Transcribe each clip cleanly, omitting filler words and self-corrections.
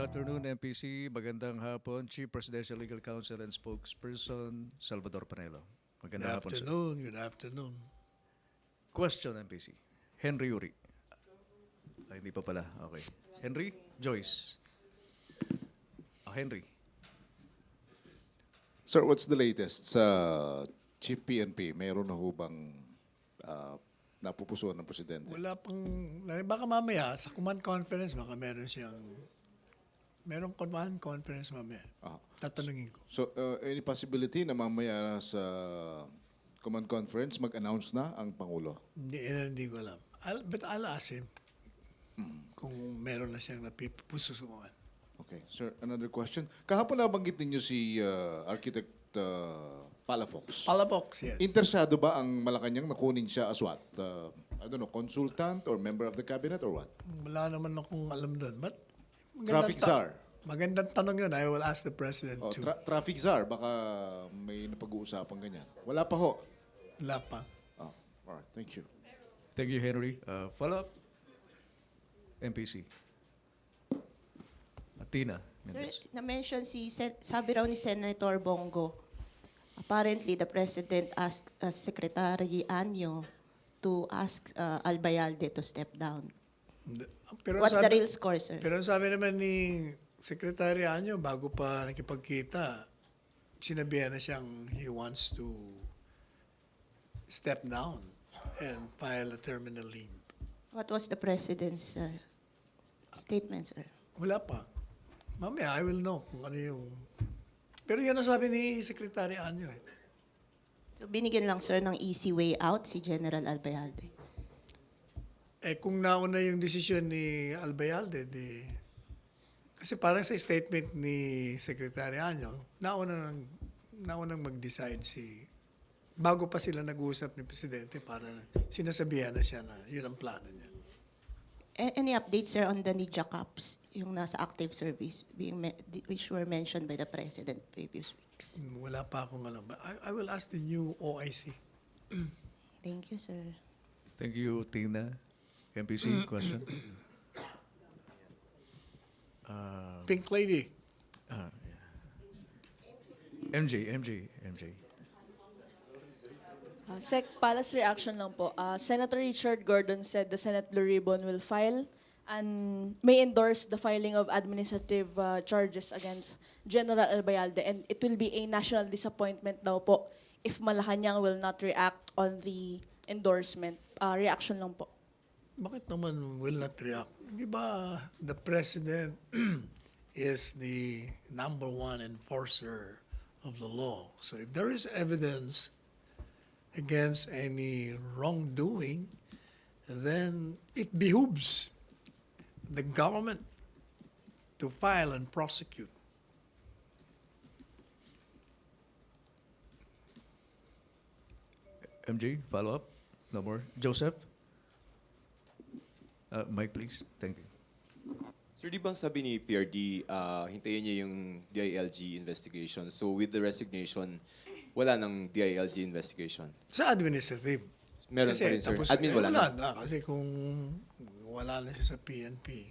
afternoon, MPC. Magandang hapon, Chief Presidential Legal Counsel and Spokesperson, Salvador Panelo. Good Magandang hapon, sir. afternoon. Good afternoon. Question, MPC. Henry Uri. Ay, hindi pa pala. Okay. Henry? Joyce. Henry. Sir, what's the latest sa Chief PNP? Mayroon na ho bang napupusuan ng Presidente? Wala pang, baka mamaya sa command conference, baka merong command conference mamaya. Tatanungin ko. So, any possibility na mamaya sa command conference mag-announce na ang Pangulo? Hindi ko alam. But I'll ask him kung meron na siyang napipususuan. Okay. Sir, another question. Kahapon nabanggit ninyo si Architect Palafox. Palafox, yes. Interesado ba ang Malacanang na kunin siya as what? I don't know, consultant or member of the cabinet or what? Wala naman akong alam doon. But Traffic czar. Magandang tanong yun. I will ask the President too. Traffic czar, baka may napag-uusapan ganyan. Wala pa ho. Wala pa. Alright, thank you. Thank you, Henry. Follow-up? MPC. Tina. Sir, na-mention sabi raw ni Senator Bongo, apparently the President asked Secretary Anyo to ask Albayalde to step down. Pero What's the real score, sir? Pero sabi naman ni Secretary Anyo, bago pa nakipagkita, sinabihan na siyang he wants to step down and file a terminal leave. What was the President's statement, sir? Wala pa. Mamaya, I will know kung ano yung... Pero yan ang sabi ni Secretary Anyo eh. So binigyan lang, sir, ng easy way out si General Albayalde. Kung nauna yung desisyon ni Albayalde, kasi parang sa statement ni Secretary Anyo, naunang mag-decide bago pa sila nag-uusap ni Presidente, para sinasabihan na siya na yun ang plano niya. Any updates, sir, on the Nidja Cups, yung nasa active service, which were mentioned by the President previous weeks? Wala pa akong alam. I will ask the new OIC. Thank you, sir. Thank you, Tina. MPC, question? Pink Lady. MJ. Sec, Palace reaction lang po. Senator Richard Gordon said the Senate Blue Ribbon will file and may endorse the filing of administrative charges against General Albayalde, and it will be a national disappointment daw po if Malacanang will not react on the endorsement. Reaction lang po. Bakit naman will not react? Di ba the President is the number one enforcer of the law. So if there is evidence against any wrongdoing, then it behooves the government to file and prosecute. MJ, follow-up? No more? Joseph? Mike, please. Thank you. Sir, di bang sabi ni PRD, hintayin niya yung DILG investigation. So with the resignation, wala nang DILG investigation. Sa administrative. Meron pa rin, sir. Admin wala na. na. Kasi kung wala na siya sa PNP.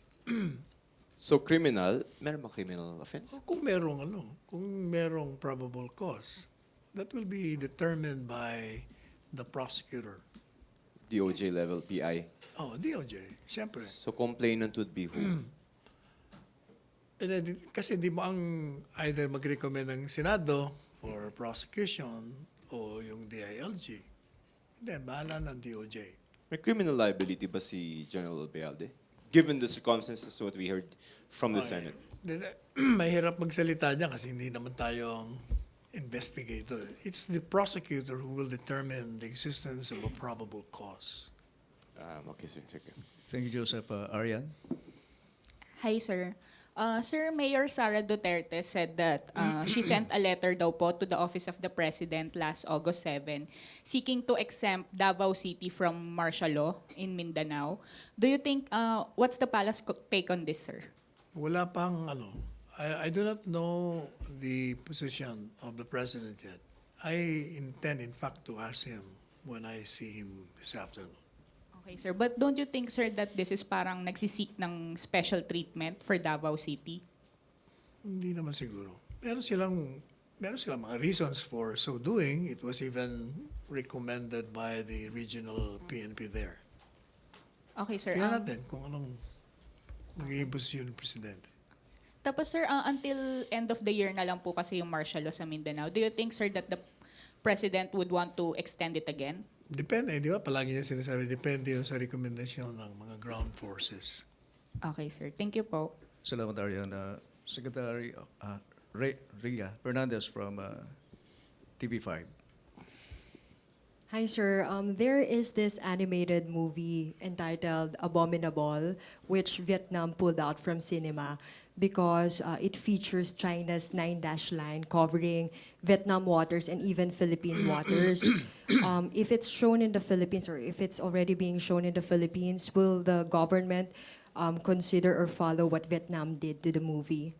So criminal, meron bang criminal offense? Kung merong probable cause, that will be determined by the prosecutor. DOJ level, PI. DOJ, siyempre. So complainant would be who? Kasi di mo ang either mag-recommend ng Senado for prosecution o yung DILG. Then, bahala ng DOJ. May criminal liability ba si General Albayalde? Given the circumstances what we heard from the Senate. Mahirap magsalita niya kasi hindi naman tayo investigator. It's the prosecutor who will determine the existence of a probable cause. Okay, sir. Sige. Thank you, Joseph. Arian? Hi, sir. Sir, Mayor Sara Duterte said that she sent a letter daw po to the Office of the President last August 7 seeking to exempt Davao City from martial law in Mindanao. Do you think, what's the palace take on this, sir? Wala pang I do not know the position of the President yet. I intend, in fact, to ask him when I see him this afternoon. Okay, sir. But don't you think, sir, that this is parang nagsisik ng special treatment for Davao City? Hindi naman siguro. Meron silang mga reasons for so doing. It was even recommended by the regional PNP there. Okay, sir. Tingnan natin kung anong magiging posisyon ng presidente. Tapos, sir, until end of the year na lang po kasi yung martial law sa Mindanao. Do you think, sir, that the president would want to extend it again? Depende, di ba? Palagi niya sinasabi, depende yun sa rekomendasyon ng mga ground forces. Okay, sir. Thank you po. Salamat, Arian. Secretary Ria Fernandez from TV5. Hi, sir. There is this animated movie entitled Abominable, which Vietnam pulled out from cinema because it features China's 9-dash line covering Vietnam waters and even Philippine waters. If it's shown in the Philippines or if it's already being shown in the Philippines, will the government consider or follow what Vietnam did to the movie?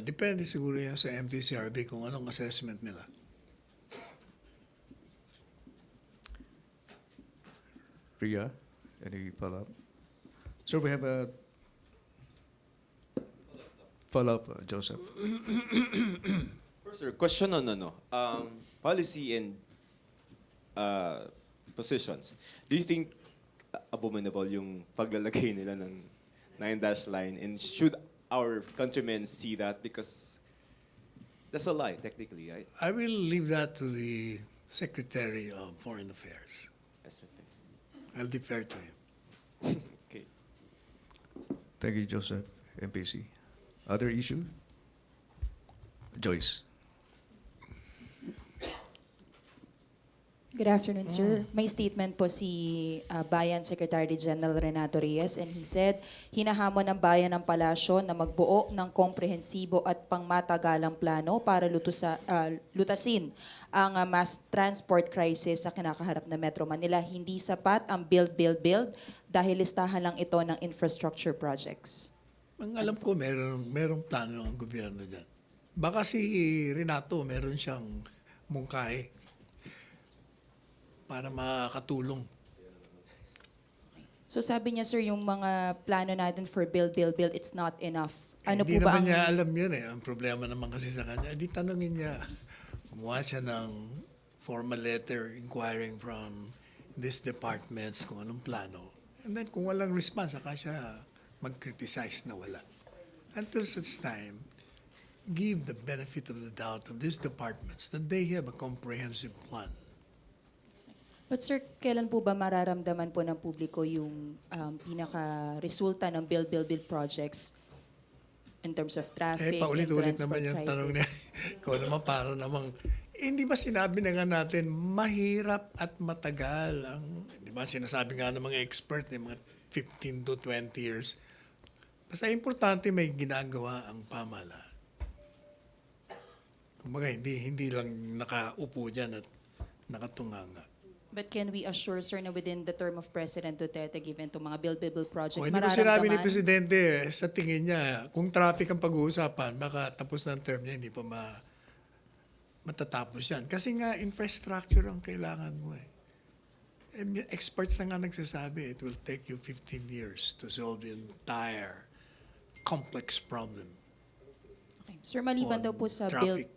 Depende siguro yan sa MTCRB kung anong assessment nila. Ria, any follow-up? Sir, we have a follow-up, Joseph. First, sir, question on policy and positions. Do you think abominable yung paglalagay nila ng 9-dash line, and should our countrymen see that, because that's a lie technically, right? I will leave that to the Secretary of Foreign Affairs. I'll defer to him. Okay. Thank you, Joseph, MPC. Other issue? Joyce. Good afternoon, sir. May statement po si Bayan Secretary General Renato Reyes, and he said, hinahamon ng Bayan ng Palasyo na magbuo ng komprehensibo at pangmatagalang plano para lutasin ang mass transport crisis sa kinakaharap na Metro Manila. Hindi sapat ang build dahil listahan lang ito ng infrastructure projects. Ang alam ko, merong plano ng gobyerno dyan. Baka si Renato, meron siyang mungkahi para makatulong. So sabi niya, sir, yung mga plano natin for build, it's not enough. Ano Hindi po ba naman ang... niya alam yun eh. Ang problema naman kasi sa kanya, di tanongin niya. Gumawa siya ng formal letter inquiring from these departments kung anong plano. And then kung walang response, saka siya mag-criticize na wala. Until such time, give the benefit of the doubt of these departments that they have a comprehensive plan. But sir, kailan po ba mararamdaman po ng publiko yung pinaka-resulta ng build projects in terms of traffic, Paulit-ulit and naman yung transport tanong crisis? niya. Ikaw naman para namang, hindi ba sinabi na nga natin, mahirap at matagal. Di ba sinasabi nga ng mga expert, mga 15 to 20 years. Basta importante may ginagawa ang pamahalaan. Kumbaga, hindi lang nakaupo dyan at nakatunganga. But can we assure, sir, na within the term of President Duterte, given itong mga build projects, Hindi ba sinabi ni mararamdaman? Presidente, sa tingin niya, kung traffic ang pag-uusapan, baka tapos na ang term niya, hindi pa matatapos yan. Kasi nga, infrastructure ang kailangan mo eh. Experts na nga nagsasabi, it will take you 15 years to solve the entire complex problem. Okay. Sir, maliban on daw po sa traffic.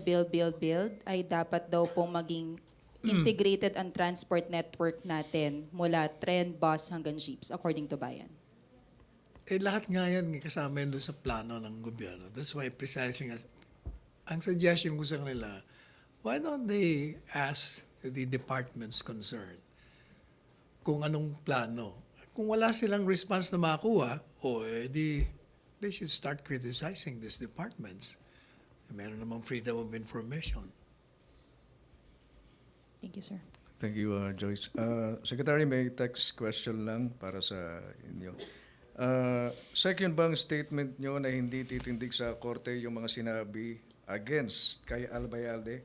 build, ay dapat daw pong maging integrated ang transport network natin mula tren, bus hanggang jeeps, according to Bayan. Lahat nga yan kasama yun doon sa plano ng gobyerno. That's why precisely ang suggestion ko sa kanila, why don't they ask the departments concerned kung anong plano? Kung wala silang response na makuha, they should start criticizing these departments. Meron namang freedom of information. Thank you, sir. Thank you, Joyce. Secretary, may text question lang para sa inyo. Second bang statement nyo na hindi titindig sa korte yung mga sinabi against kay Albayalde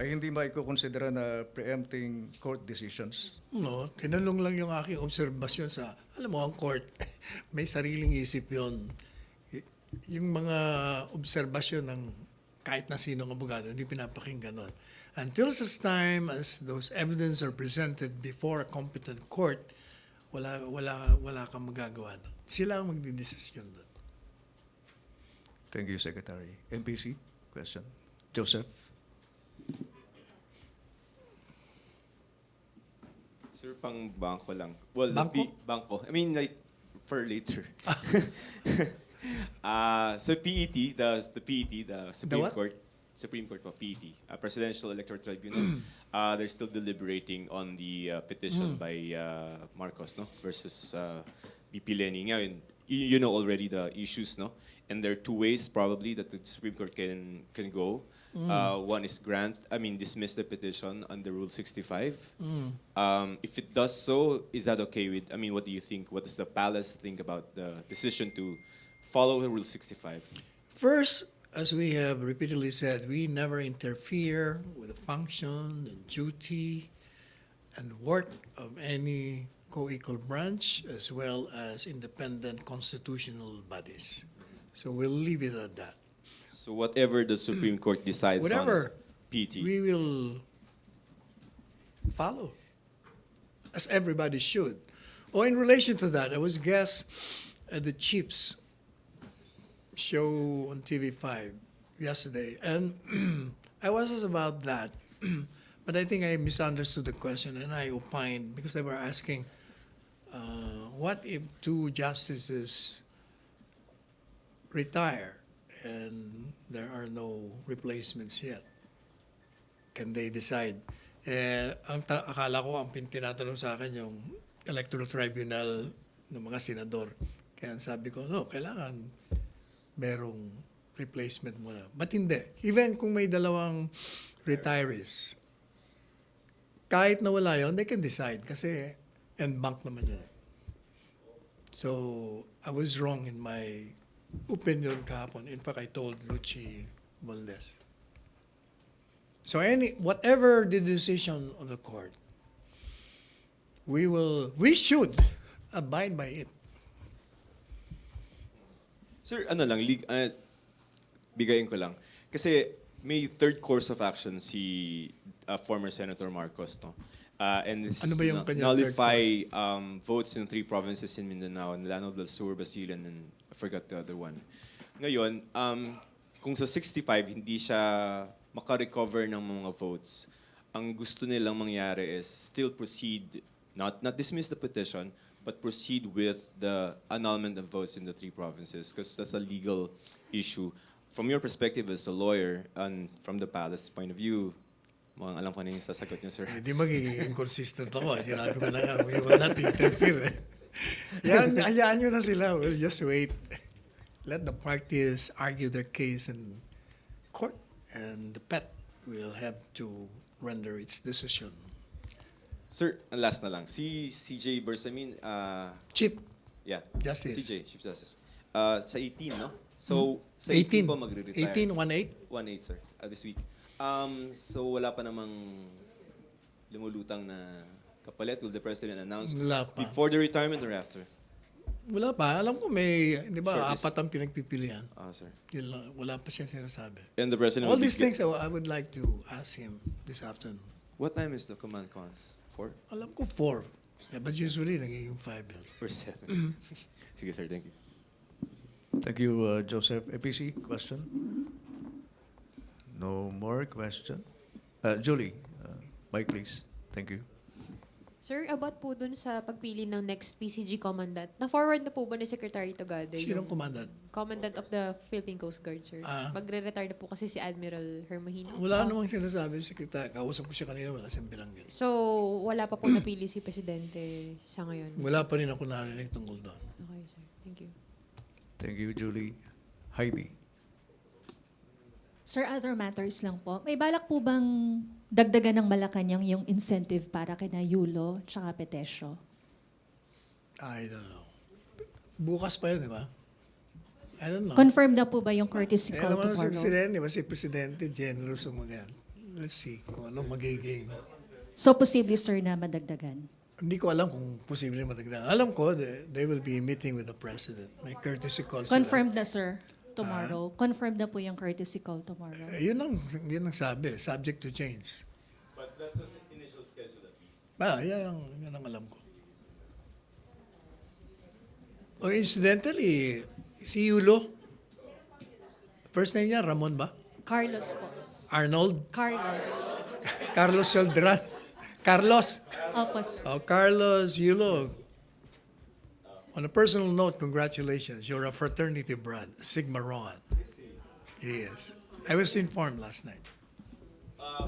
ay hindi maikukonsidera na preempting court decisions? No, tinanong lang yung aking obserbasyon sa, alam mo, ang court, may sariling isip yun. Yung mga obserbasyon ng kahit na sinong abogado, hindi pinapakinggan nun. Until such time as those evidence are presented before a competent court, wala kang magagawa doon. Sila ang magdidesisyon doon. Thank you, Secretary. MPC, question. Joseph? Sir, pang bangko lang. Well, Bangko? bangko. I mean, like, for later. So PET, the PET, the Supreme what? Court, Supreme Court for PET, Presidential Electoral Tribunal, they're still deliberating on the petition by Marcos, no, versus BP Lenny. Ngayon, you know already the issues, no, and there are two ways probably that the Supreme Court can go. One is dismiss the petition under Rule 65. If it does so, is that okay with, what do you think? What does the palace think about the decision to follow Rule 65? First, as we have repeatedly said, we never interfere with the function and duty and work of any co-equal branch as well as independent constitutional bodies. So we'll leave it at that. So whatever the Supreme Court decides on Whatever, is PT. we will follow, as everybody should. Oh, in relation to that, I was guest at the Chiefs show on TV5 yesterday, and I was asked about that, but I think I misunderstood the question, and I opined because they were asking, what if two justices retire and there are no replacements yet? Can they decide? Akala ko ang tinatanong sa akin yung electoral tribunal ng mga senador. Kaya sabi ko, no, kailangan merong replacement muna. But hindi. Even kung may dalawang retirees, kahit na wala yun, they can decide kasi en banc naman yun. So, I was wrong in my opinion kahapon. In fact, I told Luchi Valdez. So whatever the decision of the court, we should abide by it. Sir, bigayin ko lang. Kasi may third course of action si former Senator Marcos, no? And this Ano is ba yung to kanyang nullify votes in 3 provinces in Mindanao, Lanao del Sur, Basilan, and I forgot the other one. Ngayon, kung sa 65 hindi siya makarecover ng mga votes, ang gusto nilang mangyari is still proceed, not dismiss the petition, but proceed with the annulment of votes in the 3 provinces because that's a legal issue. From your perspective as a lawyer and from the palace point of view, mukhang alam ko na yung sasagot niyo, sir. Hindi magiging inconsistent ako. Sinabi ko na nga, we will not interfere. Yan, hayaan nyo na sila. We'll just wait. Let the parties argue their case in court, and the PET will have to render its decision. Sir, ang last na lang. Si CJ Bersamin, Chief yeah. Justice. CJ, Chief Justice. Sa 18, no? So, sa 18 18 po magre-retire. 18, 1-8? 1-8, sir. This week. So, wala pa namang lumulutang na kapalit. Will the President announce Wala pa. before the retirement or after? Wala pa. Alam ko may, di ba, Shortlist. 4 ang pinagpipilian. Sir. Yun lang, wala pa siya sinasabi. And the President All will be these things I would like to ask him this afternoon. What time is the command con? 4 Alam ko 4. Yeah, but usually nagiging 5 yun. or 7? Sige, sir. Thank you. Thank you, Joseph. APC, question? No more question? Julie, mic please. Thank you. Sir, about po dun sa pagpili ng next PCG commandant, na-forward na po ba ni Secretary Togado Sinong yung commandant? commandant of the Philippine Coast Guard, sir? Ah. Magre-retire na po kasi si Admiral Hermohino. Wala namang sinasabi si Secretary. Kausap ko siya kanina, wala siyang binanggit. So, wala pa po napili si Presidente sa ngayon. Wala pa rin ako narinig tungkol doon. Okay, sir. Thank you. Thank you, Julie. Heidi. Sir, other matters lang po. May balak po bang dagdagan ng Malacanang yung incentive para kina Yulo tsaka Petesio? I don't know. Bukas pa yun, di ba? I don't know. Confirmed na po ba yung courtesy Eh, call naman si tomorrow? Presidente, di ba? Si Presidente, generous ang mga yan. Let's see kung anong magiging. So, posible, sir, na madagdagan? Hindi ko alam kung posible madagdagan. Alam ko, they will be meeting with the President. May courtesy call sila. Confirmed na, sir, tomorrow. Confirmed na po yung courtesy call tomorrow. Yun ang sabi. Subject to change. But that's the initial schedule at least. Yan ang alam ko. Oh, incidentally, si Yulo, First name niya, Ramon ba? Carlos po. Arnold? Carlos. Carlos Celdran? Carlos? Opo, sir. Oh, Carlos Yulo. On a personal note, congratulations. You're a fraternity brat, Sigma Rho. Yes. I was informed last night.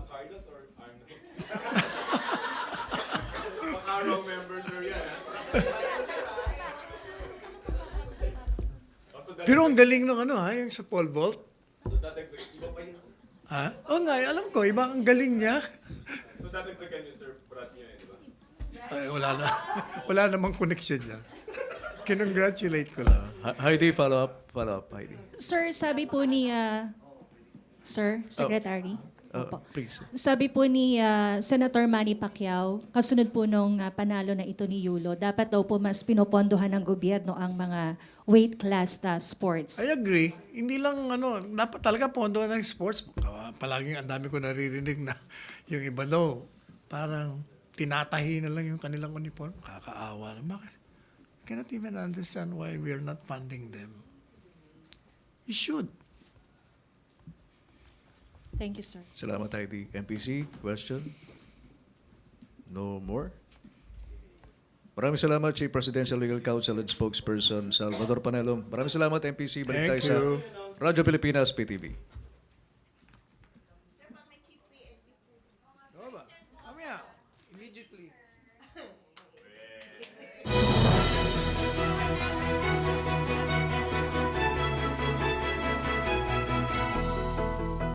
Carlos or Arnold? Pang-araw members or yan, Pero ang galing ng ano ha, yung sa pole vault. So dadagdag, iba pa yun. Ha? Oo nga, alam ko, iba ang galing niya. So dadagdagan yung Sir Brat niya, di ba? Ay, wala na. Wala namang connection niya. Kinongratulate ko lang. Heidi, follow up, Heidi. Sir, sabi po ni Sir Secretary. Opo. Please. Sabi po ni Senator Manny Pacquiao, kasunod po nung panalo na ito ni Yulo, dapat daw po mas pinopondohan ng gobyerno ang mga weight class sports. I agree. Hindi lang dapat talaga pondo ng sports. Palaging ang dami ko naririnig na yung iba daw, parang tinatahi na lang yung kanilang uniform. Kakaawa na. Bakit? I cannot even understand why we are not funding them. You should. Thank you, sir. Salamat, Heidi. MPC, question? No more? Maraming salamat, Chief Presidential Legal Counsel and Spokesperson Salvador Panelong. Maraming salamat, MPC. Balik Thank tayo you. sa Radyo Pilipinas, PTV. Mamaya, immediately.